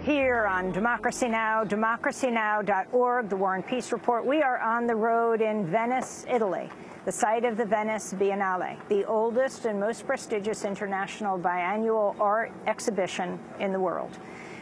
Here on Democracy Now!, democracynow.org, the War and Peace Report. We are on the road in Venice, Italy, the site of the Venice Biennale, the oldest and most prestigious international biannual art exhibition in the world.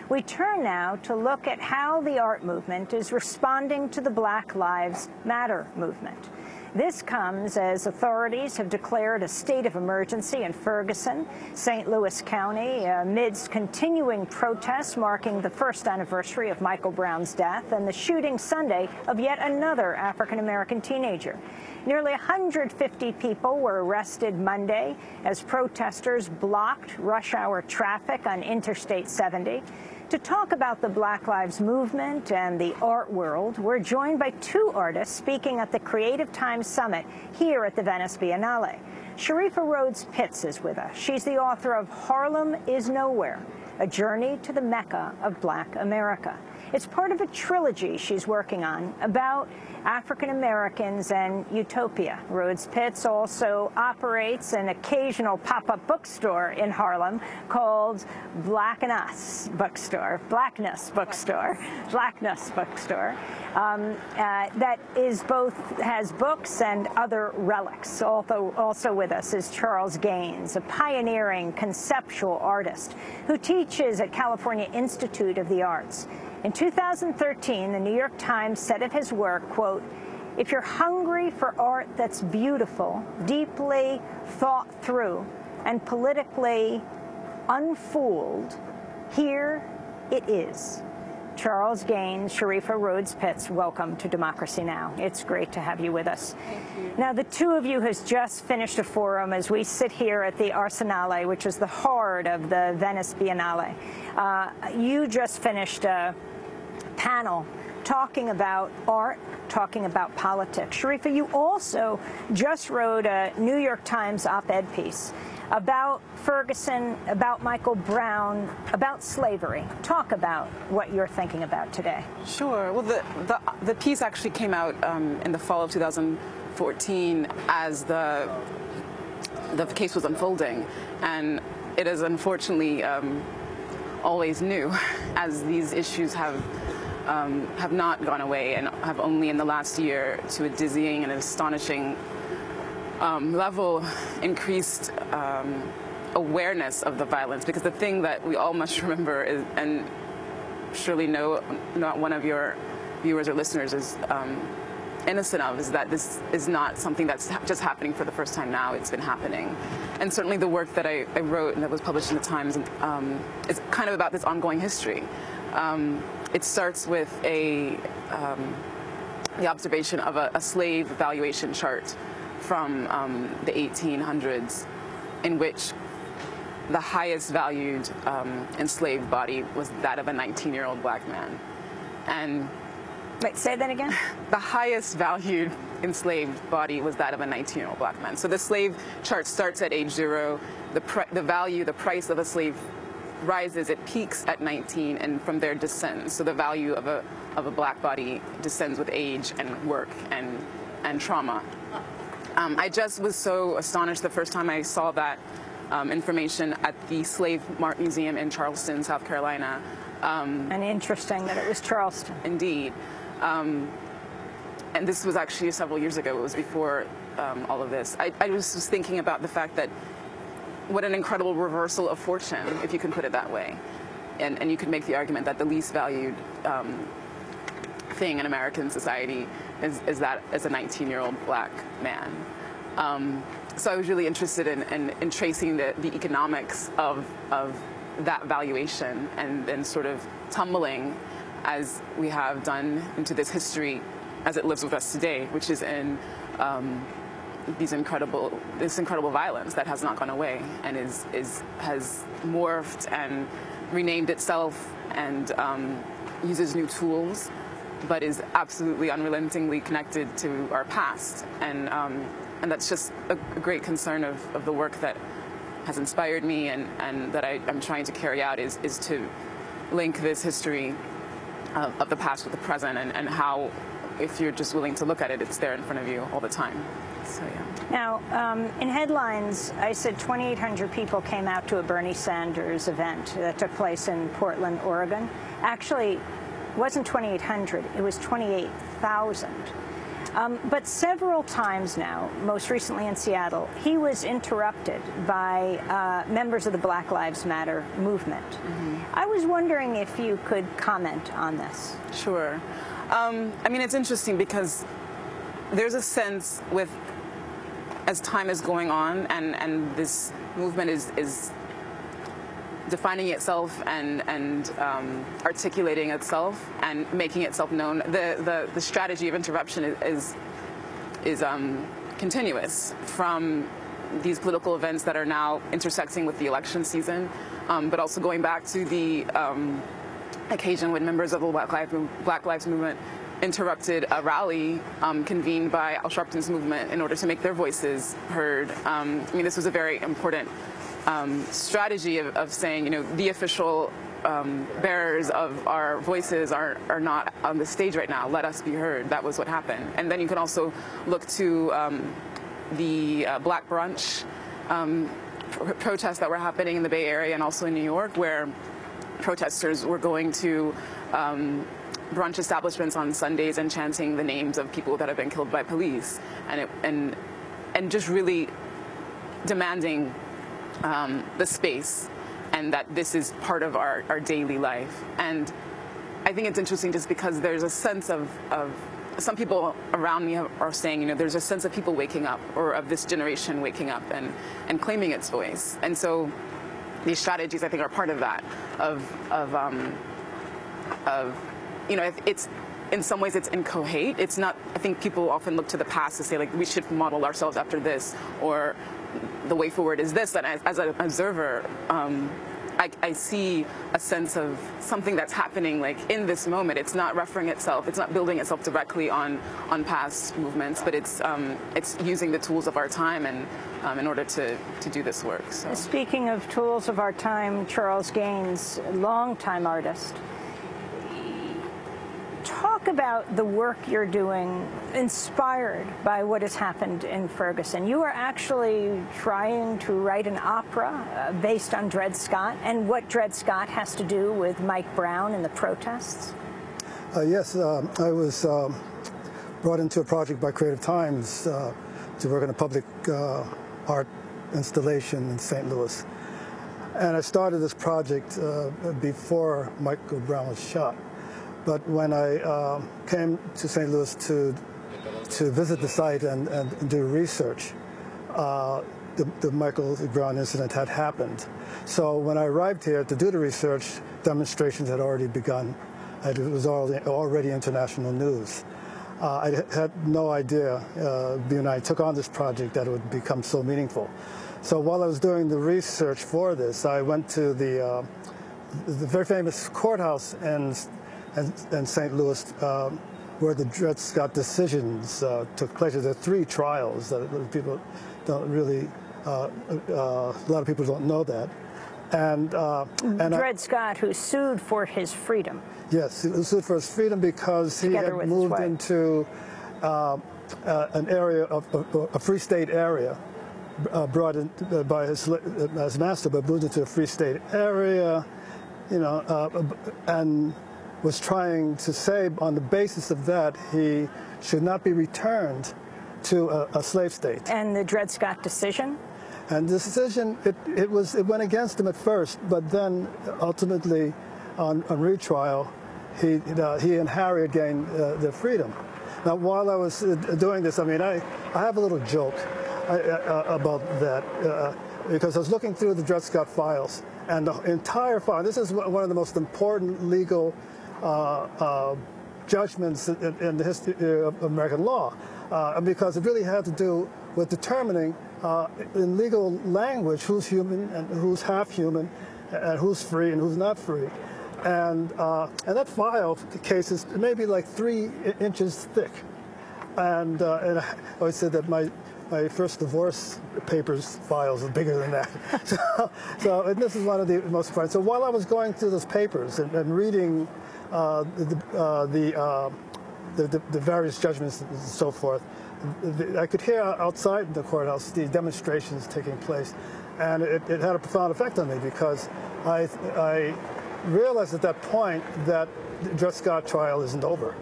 We turn now to look at how the art movement is responding to the Black Lives Matter movement. This comes as authorities have declared a state of emergency in Ferguson, St. Louis County, amidst continuing protests marking the first anniversary of Michael Brown's death and the shooting Sunday of yet another African-American teenager. Nearly 150 people were arrested Monday as protesters blocked rush hour traffic on Interstate 70. To talk about the Black Lives Movement and the art world, we're joined by two artists speaking at the Creative Times Summit here at the Venice Biennale. Rhodes-Pitts is with us. She's the author of Harlem is Nowhere, A Journey to the Mecca of Black America. It's part of a trilogy she's working on about African Americans and utopia. Rhodes-Pitts also operates an occasional pop-up bookstore in Harlem called Blackness Bookstore, that is has books and other relics. Also with us is Charles Gaines, a pioneering conceptual artist who teaches at California Institute of the Arts. In 2013, the New York Times said of his work, quote, "If you're hungry for art that's beautiful, deeply thought through, and politically unfooled, here it is." Charles Gaines, Rhodes-Pitts, welcome to Democracy Now! It's great to have you with us. Thank you. Now, the two of you has just finished a forum as we sit here at the Arsenale, which is the heart of the Venice Biennale. You just finished a panel talking about art, talking about politics. Sharifa, you also just wrote a New York Times op-ed piece about Ferguson, about Michael Brown, about slavery. Talk about what you're thinking about today. Sure. Well, the piece actually came out in the fall of 2014 as the case was unfolding, and it is unfortunately always new, as these issues have not gone away and have only in the last year, to a dizzying and astonishing level, increased awareness of the violence. Because the thing that we all must remember is, and surely not one of your viewers or listeners is innocent of, is that this is not something that's just happening for the first time now. It's been happening. And certainly the work that I wrote and that was published in the Times is kind of about this ongoing history. It starts with the observation of a slave valuation chart from the 1800s, in which the highest valued enslaved body was that of a 19-year-old black man. And wait, say that again? The highest valued enslaved body was that of a 19-year-old black man. So the slave chart starts at age 0. The price of a slave rises, it peaks at 19, and from there descends. So the value of a black body descends with age and work and trauma. I just was so astonished the first time I saw that information at the Slave Mart Museum in Charleston, South Carolina. And interesting that it was Charleston. Indeed. And this was actually several years ago. It was before all of this. I was just thinking about the fact that what an incredible reversal of fortune, if you can put it that way. And you could make the argument that the least valued thing in American society is that as a 19-year-old black man. So I was really interested in tracing the economics of that valuation, and then sort of tumbling, as we have done, into this history as it lives with us today, which is in this incredible violence that has not gone away and has morphed and renamed itself and uses new tools, but is absolutely unrelentingly connected to our past. And that's just a great concern of the work that has inspired me and that I'm trying to carry out is to link this history of the past with the present, and how, if you're just willing to look at it, it's there in front of you all the time. So, yeah. Now, in headlines, I said 2,800 people came out to a Bernie Sanders event that took place in Portland, Oregon. Actually, it wasn't 2,800, it was 28,000. But several times now, most recently in Seattle, he was interrupted by members of the Black Lives Matter movement. I was wondering if you could comment on this. Sure. I mean, it's interesting because there's a sense with, as time is going on and this movement is defining itself and articulating itself and making itself known, the strategy of interruption is continuous, from these political events that are now intersecting with the election season, but also going back to the occasion when members of the Black Lives Movement interrupted a rally convened by Al Sharpton's movement in order to make their voices heard. I mean, this was a very important strategy of saying, you know, the official bearers of our voices are not on the stage right now. Let us be heard. That was what happened. And then you can also look to the Black Brunch protests that were happening in the Bay Area and also in New York, where protesters were going to brunch establishments on Sundays and chanting the names of people that have been killed by police, and just really demanding the space, and that this is part of our daily life. And I think it's interesting just because there's a sense of some people around me are saying, you know, there's a sense of people waking up, or of this generation waking up and claiming its voice. And so these strategies, I think, are part of that, of you know, it's, in some ways it's inchoate. It's not, I think people often look to the past to say, like, we should model ourselves after this, or the way forward is this. And as an observer, I see a sense of something that's happening, like, in this moment. It's not referring itself, it's not building itself directly on past movements, but it's using the tools of our time and in order to do this work. So. Speaking of tools of our time, Charles Gaines, longtime artist, talk about the work you're doing inspired by what has happened in Ferguson. You are actually trying to write an opera based on Dred Scott, and what Dred Scott has to do with Mike Brown and the protests? Yes, I was brought into a project by Creative Times to work on a public art installation in St. Louis. And I started this project before Michael Brown was shot. But when I came to St. Louis to visit the site and do research, the Michael Brown incident had happened. So when I arrived here to do the research, demonstrations had already begun. It was already international news. I had no idea, when I took on this project, that it would become so meaningful. So while I was doing the research for this, I went to the very famous courthouse in St. Louis, where the Dred Scott decisions took place. There are 3 trials that people don't really, a lot of people don't know that. And Dred Scott, who sued for his freedom. Yes, he sued for his freedom because he had moved into an area a free state area, brought in by his master, but moved into a free state area, you know, and was trying to say, on the basis of that, he should not be returned to a slave state. And the Dred Scott decision? And the decision, it went against him at first, but then ultimately, on retrial, he and Harriet gained their freedom. Now, while I was doing this, I mean, I have a little joke about that, because I was looking through the Dred Scott files, and the entire file, this is one of the most important legal judgments in the history of American law, because it really had to do with determining in legal language who's human and who's half human, and who's free and who's not free. And that file case is maybe like 3 inches thick. And I always said that my my first divorce papers files are bigger than that. And this is one of the most important. So while I was going through those papers and reading the various judgments and so forth, I could hear outside the courthouse the demonstrations taking place, and it had a profound effect on me because I realized at that point that the Dred Scott trial isn't over.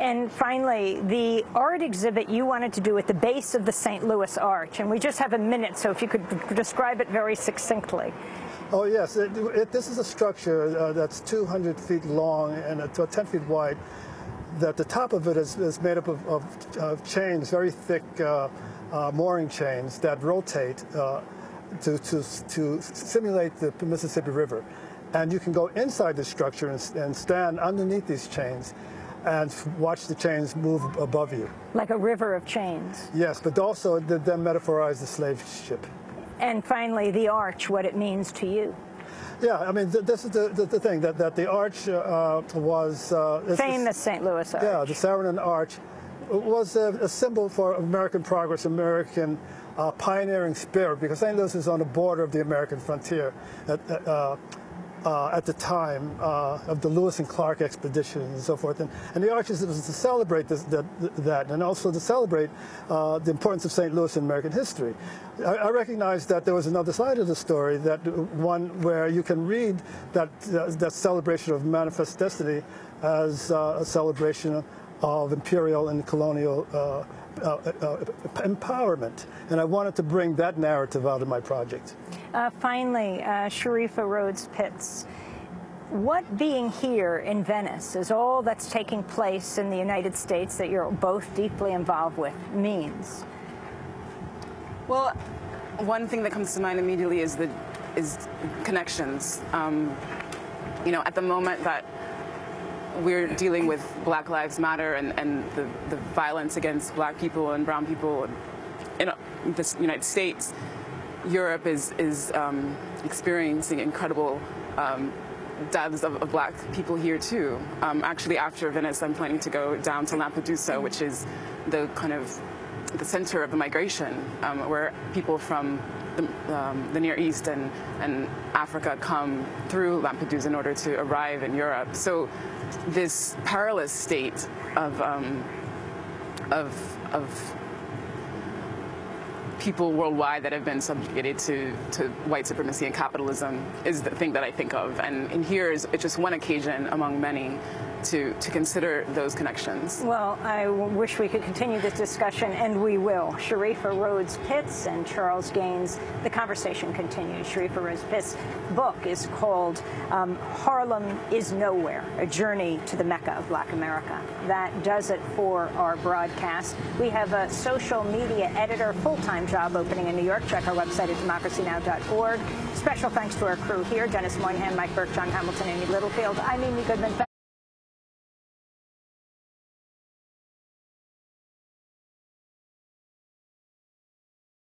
And finally, the art exhibit you wanted to do at the base of the St. Louis Arch, and we just have a minute, so if you could describe it very succinctly. Oh, yes. This is a structure that's 200 feet long and 10 feet wide. That the top of it is made up of chains, very thick mooring chains that rotate to simulate the Mississippi River. And you can go inside the structure and stand underneath these chains and watch the chains move above you. Like a river of chains. Yes, but also them metaphorize the slave ship. And finally, the arch, what it means to you. Yeah, I mean, this is the thing, that the arch was... famous St. Louis Arch. Yeah, the Saarinen Arch was a symbol for American progress, American pioneering spirit, because St. Louis is on the border of the American frontier at the time of the Lewis and Clark expedition and so forth. And the arch was to celebrate that and also to celebrate the importance of St. Louis in American history. I recognized that there was another side of the story, that one where you can read that celebration of manifest destiny as a celebration of imperial and colonial empowerment, and I wanted to bring that narrative out of my project. Finally, Sharifa Rhodes-Pitts, what being here in Venice is all that's taking place in the United States that you're both deeply involved with means? Well, one thing that comes to mind immediately is connections. You know, at the moment that we're dealing with Black Lives Matter and the violence against Black people and brown people in the United States, Europe is experiencing incredible deaths of Black people here too. Actually, after Venice, I'm planning to go down to Lampedusa, which is the kind of the center of the migration, where people from the Near East and Africa come through Lampedusa in order to arrive in Europe. So this perilous state of people worldwide that have been subjugated to white supremacy and capitalism is the thing that I think of. And here is just one occasion among many to consider those connections. Well, I wish we could continue this discussion, and we will. Sharifa Rhodes-Pitts and Charles Gaines, the conversation continues. Sharifa Rhodes-Pitts' book is called Harlem is Nowhere, A Journey to the Mecca of Black America. That does it for our broadcast. We have a social media editor, full-time job opening in New York. Check our website at democracynow.org. Special thanks to our crew here, Dennis Moynihan, Mike Burke, John Hamilton, Amy Littlefield. I'm Amy Goodman.